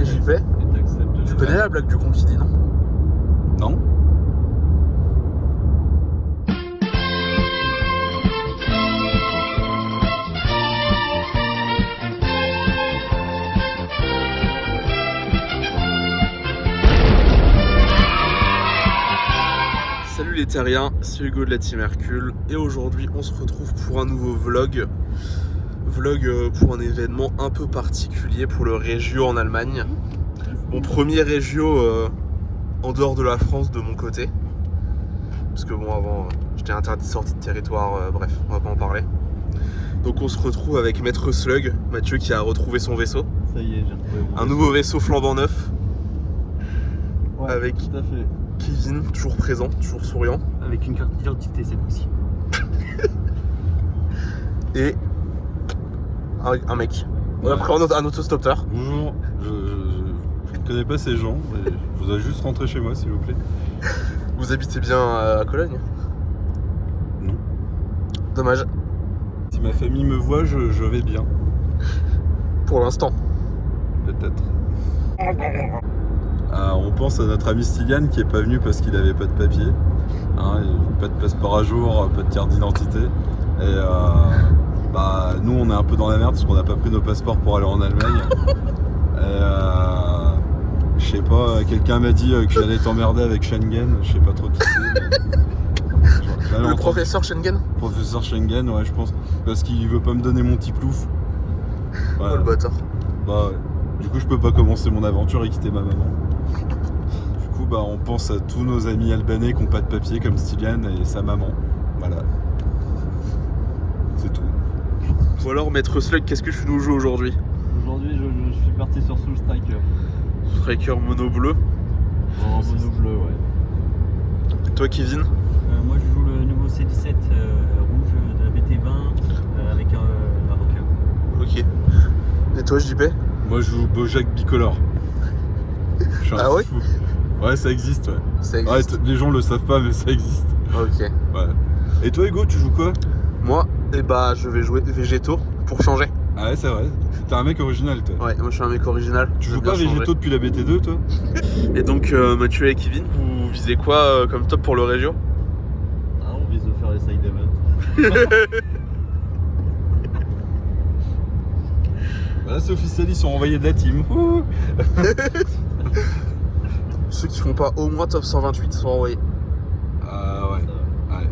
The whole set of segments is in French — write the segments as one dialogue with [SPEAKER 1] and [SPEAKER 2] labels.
[SPEAKER 1] Et JP, tu connais la blague du con qui dit non?
[SPEAKER 2] Non.
[SPEAKER 1] Salut les terriens, c'est Hugo de la Team Hercule et aujourd'hui on se retrouve pour un nouveau vlog pour un événement un peu particulier pour le Regio en Allemagne. Mon premier Regio en dehors de la France de mon côté, parce que bon, avant j'étais interdit de sortie de territoire, bref, on va pas en parler. Donc on se retrouve avec Maître Slug, Mathieu qui a retrouvé son vaisseau.
[SPEAKER 2] Ça y est, j'ai retrouvé mon
[SPEAKER 1] Un nouveau vaisseau flambant neuf.
[SPEAKER 2] Ouais,
[SPEAKER 1] avec
[SPEAKER 2] tout à fait.
[SPEAKER 1] Kevin, toujours présent, toujours souriant.
[SPEAKER 3] Avec une carte d'identité cette fois-ci.
[SPEAKER 1] Et un mec.
[SPEAKER 2] Ouais.
[SPEAKER 1] Après un autostoppeur.
[SPEAKER 2] Bonjour, je ne connais pas ces gens, mais je voudrais juste rentrer chez moi s'il vous plaît.
[SPEAKER 1] Vous habitez bien à Cologne?
[SPEAKER 2] Non.
[SPEAKER 1] Dommage.
[SPEAKER 2] Si ma famille me voit, je vais bien.
[SPEAKER 1] Pour l'instant.
[SPEAKER 2] Peut-être. On pense à notre ami Stylian qui est pas venu parce qu'il avait pas de papier. Hein, pas de passeport à jour, pas de carte d'identité. Et nous on est un peu dans la merde parce qu'on n'a pas pris nos passeports pour aller en Allemagne. Je sais pas, quelqu'un m'a dit que j'allais t'emmerder avec Schengen, je sais pas trop qui c'est.
[SPEAKER 1] Le professeur Schengen?
[SPEAKER 2] Professeur Schengen, ouais je pense. Parce qu'il veut pas me donner mon petit plouf.
[SPEAKER 1] Oh le bâtard.
[SPEAKER 2] Bah ouais. Du coup je peux pas commencer mon aventure et quitter ma maman. Du coup on pense à tous nos amis albanais qui n'ont pas de papier comme Stylian et sa maman. Voilà. C'est tout.
[SPEAKER 1] Ou alors Maître Slug, qu'est-ce que tu nous joues aujourd'hui?
[SPEAKER 3] Aujourd'hui, je suis parti sur Soul Striker.
[SPEAKER 1] Striker mono bleu.
[SPEAKER 3] En mono bleu, ouais.
[SPEAKER 1] Et toi Kevin?
[SPEAKER 3] Moi, je joue le nouveau C17 rouge de la BT20 avec un avocat.
[SPEAKER 1] Ok. Et toi JP?
[SPEAKER 2] Moi je joue Bojack Bicolore. Je suis un
[SPEAKER 1] Ah ouais?
[SPEAKER 2] fou. Ouais ça existe ouais.
[SPEAKER 1] Ça existe.
[SPEAKER 2] Ouais, les gens le savent pas mais ça existe.
[SPEAKER 1] Ok.
[SPEAKER 2] Ouais. Et toi Hugo tu joues quoi?
[SPEAKER 1] Moi, je vais jouer Végéto pour changer.
[SPEAKER 2] Ah ouais c'est vrai. T'es un mec original toi.
[SPEAKER 1] Ouais, moi je suis un mec original.
[SPEAKER 2] Tu joues
[SPEAKER 1] J'aime
[SPEAKER 2] pas
[SPEAKER 1] bien changer.
[SPEAKER 2] Végéto depuis la BT2 toi?
[SPEAKER 1] Et donc Mathieu et Kevin, vous visez quoi comme top pour le Regio?
[SPEAKER 3] Ah, on vise de faire les side events.
[SPEAKER 2] Voilà c'est officiel, ils sont envoyés de la team. Ouh.
[SPEAKER 1] Ceux qui font pas au moins top 128 sont envoyés.
[SPEAKER 2] Ouais. Ouais.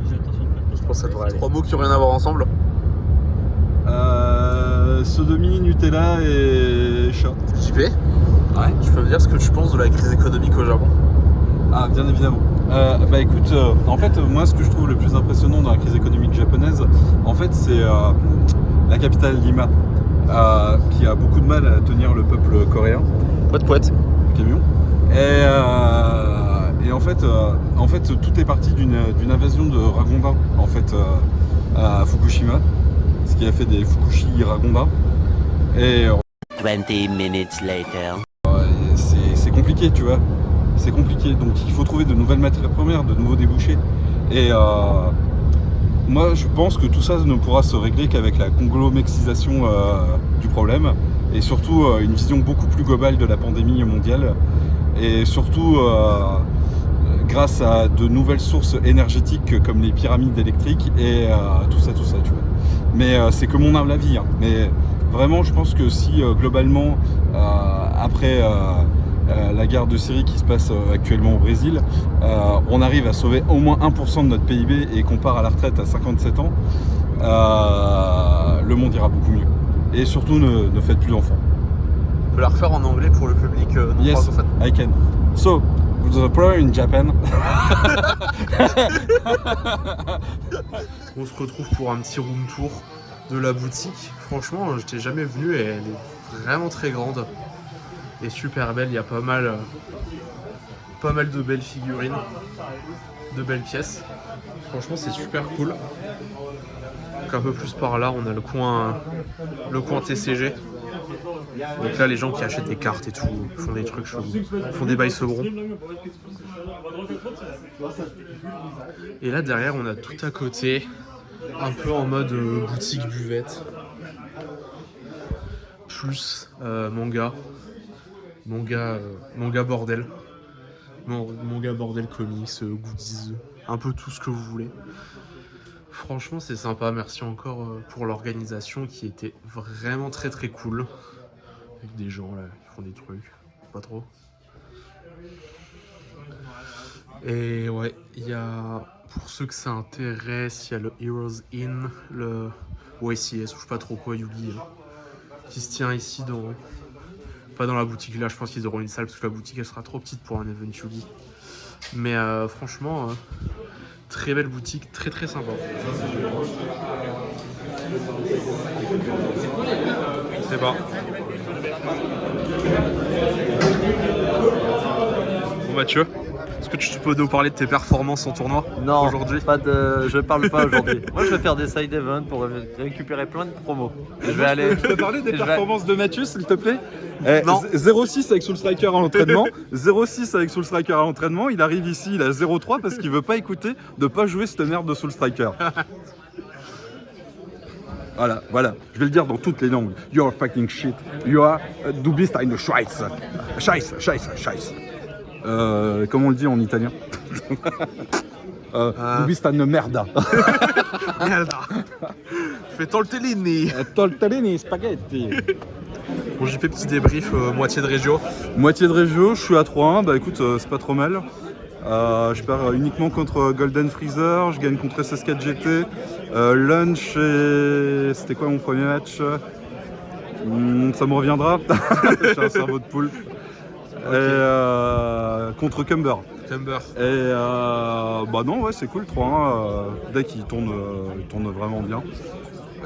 [SPEAKER 3] J'ai attention de faire
[SPEAKER 1] Je pense que ça devrait aller. 3 mots qui ont rien à voir ensemble.
[SPEAKER 2] Sodomie, Nutella et chat.
[SPEAKER 1] JP,
[SPEAKER 2] Ouais.
[SPEAKER 1] tu peux me dire ce que tu penses de la crise économique au Japon?
[SPEAKER 2] Ah, bien évidemment. Écoute, en fait, moi, ce que je trouve le plus impressionnant dans la crise économique japonaise, en fait, c'est la capitale Lima, qui a beaucoup de mal à tenir le peuple coréen.
[SPEAKER 1] Poète.
[SPEAKER 2] Camion. Et en fait, tout est parti d'une invasion de Ragondins, en fait, à Fukushima, ce qui a fait des Fukushi Ragondins. Et
[SPEAKER 4] 20 minutes later.
[SPEAKER 2] c'est compliqué, tu vois. C'est compliqué, donc il faut trouver de nouvelles matières premières, de nouveaux débouchés. Et moi, je pense que tout ça ne pourra se régler qu'avec la conglomexisation du problème, et surtout une vision beaucoup plus globale de la pandémie mondiale, et surtout grâce à de nouvelles sources énergétiques comme les pyramides électriques et tout ça, tu vois. Mais c'est que mon humble avis, hein. Mais vraiment, je pense que si globalement, après la guerre de Syrie qui se passe actuellement au Brésil, on arrive à sauver au moins 1% de notre PIB et qu'on part à la retraite à 57 ans, le monde ira beaucoup mieux. Et surtout, ne faites plus d'enfants.
[SPEAKER 1] Je vais la refaire en anglais pour le public non
[SPEAKER 2] Yes,
[SPEAKER 1] francophone.
[SPEAKER 2] I can. So, the problem in Japan.
[SPEAKER 1] On se retrouve pour un petit room tour de la boutique. Franchement, j'étais jamais venu et elle est vraiment très grande et super belle. Il y a pas mal de belles figurines, de belles pièces. Franchement, c'est super cool. Donc un peu plus par là, on a le coin TCG. Donc là, les gens qui achètent des cartes et tout font des trucs chelous, font des bails seconds. Et là derrière, on a tout à côté, un peu en mode boutique buvette. plus manga bordel. Manga bordel, comics, goodies, un peu tout ce que vous voulez. Franchement, c'est sympa. Merci encore pour l'organisation qui était vraiment très très cool. Avec des gens là qui font des trucs, pas trop. Et ouais, il y a, pour ceux que ça intéresse, il y a le Heroes Inn, le OSIS, ou je sais pas trop quoi, Yugi, qui se tient ici pas dans la boutique là, je pense qu'ils auront une salle parce que la boutique elle sera trop petite pour un event Yugi. Mais franchement, très belle boutique, très très sympa. C'est pas. Bon Mathieu, est-ce que tu peux nous parler de tes performances en tournoi aujourd'hui?
[SPEAKER 3] Je parle pas aujourd'hui. Moi je vais faire des side events pour récupérer plein de promos. Je vais aller.
[SPEAKER 2] Je peux parler des performances de Mathieu, s'il te plaît?
[SPEAKER 1] Non.
[SPEAKER 2] 0,6 avec Soul Striker à l'entraînement. 0,6 avec Soul Striker à l'entraînement. Il arrive ici, il a 0,3 parce qu'il veut pas écouter de pas jouer cette merde de Soul Striker. Voilà, je vais le dire dans toutes les langues. You are fucking shit. You are du bist eine Scheiße. Scheiße. Comment on le dit en italien? Du bist eine merda.
[SPEAKER 1] Merda. Fais tortellini.
[SPEAKER 2] Tortellini, spaghetti.
[SPEAKER 1] Bon, j'ai fait petit débrief, moitié de régio.
[SPEAKER 2] Moitié de régio, je suis à 3-1. Bah écoute, c'est pas trop mal. Je perds uniquement contre Golden Freezer, je gagne contre SS4 GT, Lunch et... C'était quoi mon premier match? Ça me reviendra, j'ai un cerveau de poule. Okay. Et contre Cumber. Et bah non, ouais, c'est cool, 3-1, deck il tourne vraiment bien.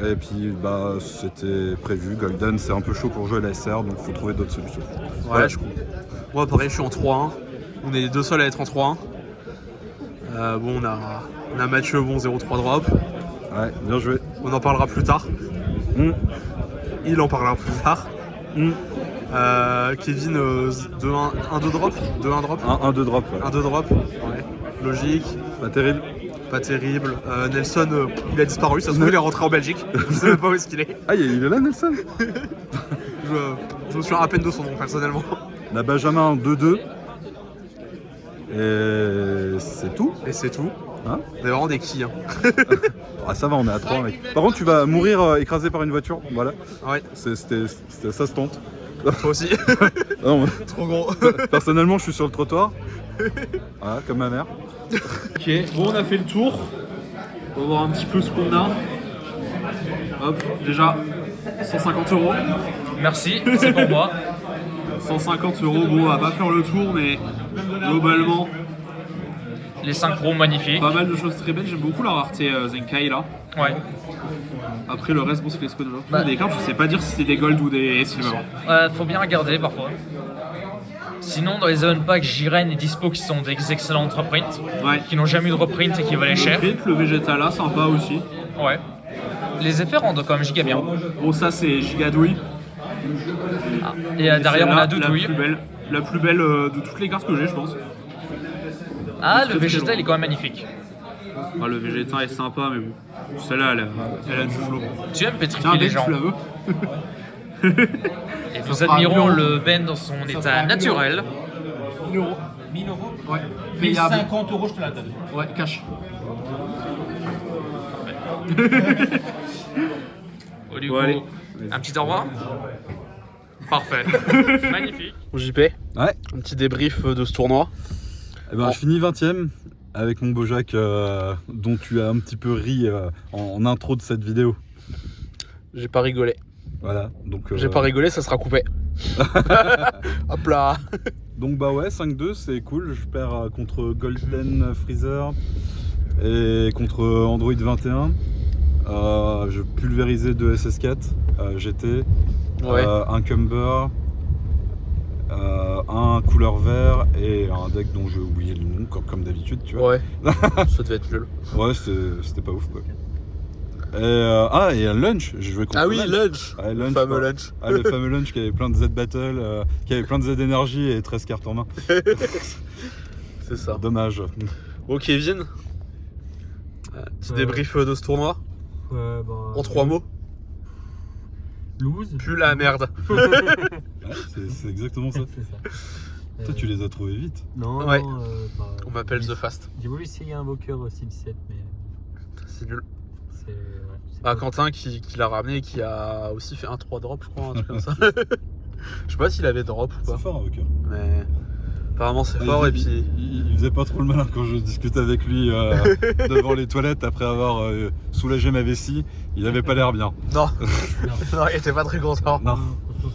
[SPEAKER 2] Et puis bah c'était prévu, Golden c'est un peu chaud pour jouer la SR, donc faut trouver d'autres solutions.
[SPEAKER 1] Ouais, voilà. Je comprends. Moi pareil, je suis en 3-1. On est les deux seuls à être en 3-1. Bon, on a Mathieu, bon, 0-3 drop.
[SPEAKER 2] Ouais, bien joué.
[SPEAKER 1] On en parlera plus tard. Il en parlera plus tard. Kevin, 1-2 drop 2-1 drop
[SPEAKER 2] 1-2 drop. Ouais.
[SPEAKER 1] 1-2 drop, ouais. Logique.
[SPEAKER 2] Pas terrible.
[SPEAKER 1] Nelson, il a disparu, ça se trouve, il est rentré en Belgique. Je sais même pas où est-ce qu'il est.
[SPEAKER 2] Ah, il est là, Nelson.
[SPEAKER 1] Je me souviens à peine de son nom, personnellement.
[SPEAKER 2] On a Benjamin 2-2. Et c'est tout. Hein,
[SPEAKER 1] on est vraiment des quilles. Hein.
[SPEAKER 2] Ah, ça va, on est à 3 mec. Par contre, tu vas mourir écrasé par une voiture. Voilà.
[SPEAKER 1] Ouais.
[SPEAKER 2] Ça se tente.
[SPEAKER 1] Toi aussi.
[SPEAKER 2] Non,
[SPEAKER 1] trop gros.
[SPEAKER 2] Personnellement, je suis sur le trottoir. Voilà, comme ma mère.
[SPEAKER 1] Ok, bon, on a fait le tour. On va voir un petit peu ce qu'on a. Hop, déjà 150 €.
[SPEAKER 5] Merci, c'est pour moi.
[SPEAKER 1] 150 €, bon, on va pas faire le tour, mais globalement,
[SPEAKER 5] les 5 pros magnifiques.
[SPEAKER 1] Pas mal de choses très belles, j'aime beaucoup la rareté Zenkai là.
[SPEAKER 5] Ouais.
[SPEAKER 1] Après le reste, bon, c'est les scones de des cartes, je sais pas dire si c'est des gold ou des silver.
[SPEAKER 5] Faut bien regarder parfois. Sinon, dans les event packs, Jiren et Dispo qui sont des excellentes reprints, qui n'ont jamais eu de reprint et qui valaient cher.
[SPEAKER 1] Le Vegeta sympa aussi.
[SPEAKER 5] Ouais. Les effets rendent quand même giga bien.
[SPEAKER 1] Bon, ça c'est giga douille.
[SPEAKER 5] Ah. Et derrière, on a deux douilles.
[SPEAKER 1] La plus belle de toutes les cartes que j'ai, je pense.
[SPEAKER 5] Ah, le Vegeta il est quand même magnifique.
[SPEAKER 1] Ah, le Vegeta est sympa, mais bon. Celle-là, elle a du flow.
[SPEAKER 5] Tu aimes pétrifier les gens.
[SPEAKER 1] Tu la veux.
[SPEAKER 5] Et nous admirons le Ben dans son état naturel.
[SPEAKER 3] 1000 €. 1000 €.
[SPEAKER 1] Ouais.
[SPEAKER 3] Mais 50 € je te la donne.
[SPEAKER 1] Ouais, cash.
[SPEAKER 5] Au du coup,
[SPEAKER 1] allez.
[SPEAKER 5] un petit au revoir. Parfait. Magnifique.
[SPEAKER 1] JP,
[SPEAKER 2] Ouais.
[SPEAKER 1] un petit débrief de ce tournoi.
[SPEAKER 2] Eh ben, je finis 20ème avec mon beau Jacques dont tu as un petit peu ri en intro de cette vidéo.
[SPEAKER 1] J'ai pas rigolé.
[SPEAKER 2] Voilà, donc...
[SPEAKER 1] J'ai pas rigolé, ça sera coupé. Hop là.
[SPEAKER 2] Donc bah ouais, 5-2, c'est cool. Je perds contre Golden Freezer et contre Android 21. Je pulvérisais 2 SS4 GT,
[SPEAKER 1] Ouais.
[SPEAKER 2] un Cumber, un couleur vert et un deck dont j'ai oublié le nom comme d'habitude, tu vois.
[SPEAKER 1] Ouais. Ça devait être nul.
[SPEAKER 2] Ouais, c'était pas ouf quoi. Et un lunch, j'ai joué contre
[SPEAKER 1] Ah oui,
[SPEAKER 2] lunch.
[SPEAKER 1] lunch.
[SPEAKER 2] Le
[SPEAKER 1] fameux lunch.
[SPEAKER 2] Le fameux lunch qui avait plein de Z battle, qui avait plein de Z énergie et 13 cartes en main.
[SPEAKER 1] C'est ça.
[SPEAKER 2] Dommage.
[SPEAKER 1] Bon, Kevin, petit débrief de ce tournoi.
[SPEAKER 3] Ouais,
[SPEAKER 1] En 3 mots.
[SPEAKER 3] Loose.
[SPEAKER 1] Pue la merde.
[SPEAKER 2] Ouais, c'est exactement ça.
[SPEAKER 3] C'est ça.
[SPEAKER 2] Toi, tu les as trouvés vite.
[SPEAKER 3] Non,
[SPEAKER 1] Ouais.
[SPEAKER 3] non.
[SPEAKER 1] On m'appelle The Fast.
[SPEAKER 3] J'ai voulu essayer un Walker 6-17, mais
[SPEAKER 1] C'est nul.
[SPEAKER 3] c'est. Ouais, c'est
[SPEAKER 1] Ah,
[SPEAKER 3] pas-
[SPEAKER 1] Quentin qui l'a ramené et qui a aussi fait un 3 drop, je crois, un truc comme ça. Je sais pas s'il avait drop ou
[SPEAKER 2] C'est
[SPEAKER 1] pas.
[SPEAKER 2] fort, un Walker.
[SPEAKER 1] Mais apparemment c'est
[SPEAKER 2] Ah,
[SPEAKER 1] fort et
[SPEAKER 2] il,
[SPEAKER 1] puis.
[SPEAKER 2] il faisait pas trop le malin quand je discutais avec lui devant les toilettes après avoir soulagé ma vessie. Il avait pas l'air bien.
[SPEAKER 1] Non,
[SPEAKER 3] Non.
[SPEAKER 1] non, il était pas très content.
[SPEAKER 2] Non.
[SPEAKER 3] Franchement,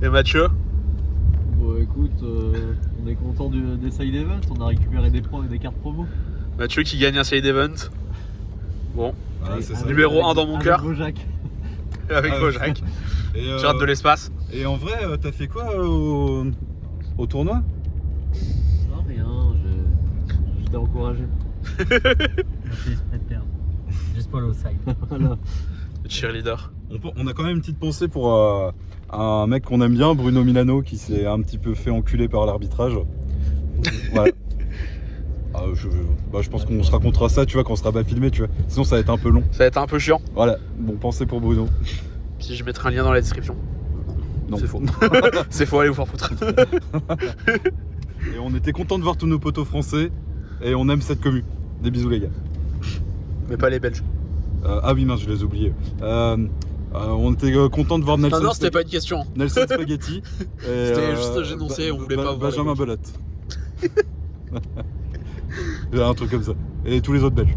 [SPEAKER 3] c'est.
[SPEAKER 1] Et Mathieu?
[SPEAKER 6] Bon écoute, on est content des side events, on a récupéré des cartes promo.
[SPEAKER 1] Mathieu qui gagne un side event. Bon,
[SPEAKER 2] Voilà, c'est ça.
[SPEAKER 1] Numéro 1 dans mon cœur.
[SPEAKER 6] Bojack.
[SPEAKER 1] avec
[SPEAKER 2] Ah,
[SPEAKER 1] Bojack.
[SPEAKER 2] Et,
[SPEAKER 1] Pirate de l'espace.
[SPEAKER 2] et en vrai, t'as fait quoi au tournoi?
[SPEAKER 6] Non rien, je t'ai encouragé.
[SPEAKER 3] On a fait exprès de perdre. Juste pour l'outside.
[SPEAKER 6] Voilà.
[SPEAKER 1] Cheerleader.
[SPEAKER 2] On a quand même une petite pensée pour un mec qu'on aime bien, Bruno Milano, qui s'est un petit peu fait enculer par l'arbitrage. Voilà. Ah, je pense qu'on se racontera ça, tu vois, quand on sera pas filmé, tu vois. Sinon, ça va être un peu long.
[SPEAKER 1] Ça va être un peu chiant.
[SPEAKER 2] Voilà. Bon, pensée pour Bruno.
[SPEAKER 1] Si je mettrai un lien dans la description.
[SPEAKER 2] Non.
[SPEAKER 1] C'est faux. C'est faux, allez vous faire foutre.
[SPEAKER 2] Et on était content de voir tous nos potos français. Et on aime cette commu. Des bisous, les gars.
[SPEAKER 1] Mais pas les Belges.
[SPEAKER 2] Ah oui, mince, je les ai oubliés. On était content de voir Nelson,
[SPEAKER 1] Non, c'était pas une question.
[SPEAKER 2] Nelson Spaghetti. Et,
[SPEAKER 1] C'était juste j'énonçais, on voulait pas voir
[SPEAKER 2] Benjamin
[SPEAKER 1] les
[SPEAKER 2] Belotte. Un truc comme ça. Et tous les autres Belges.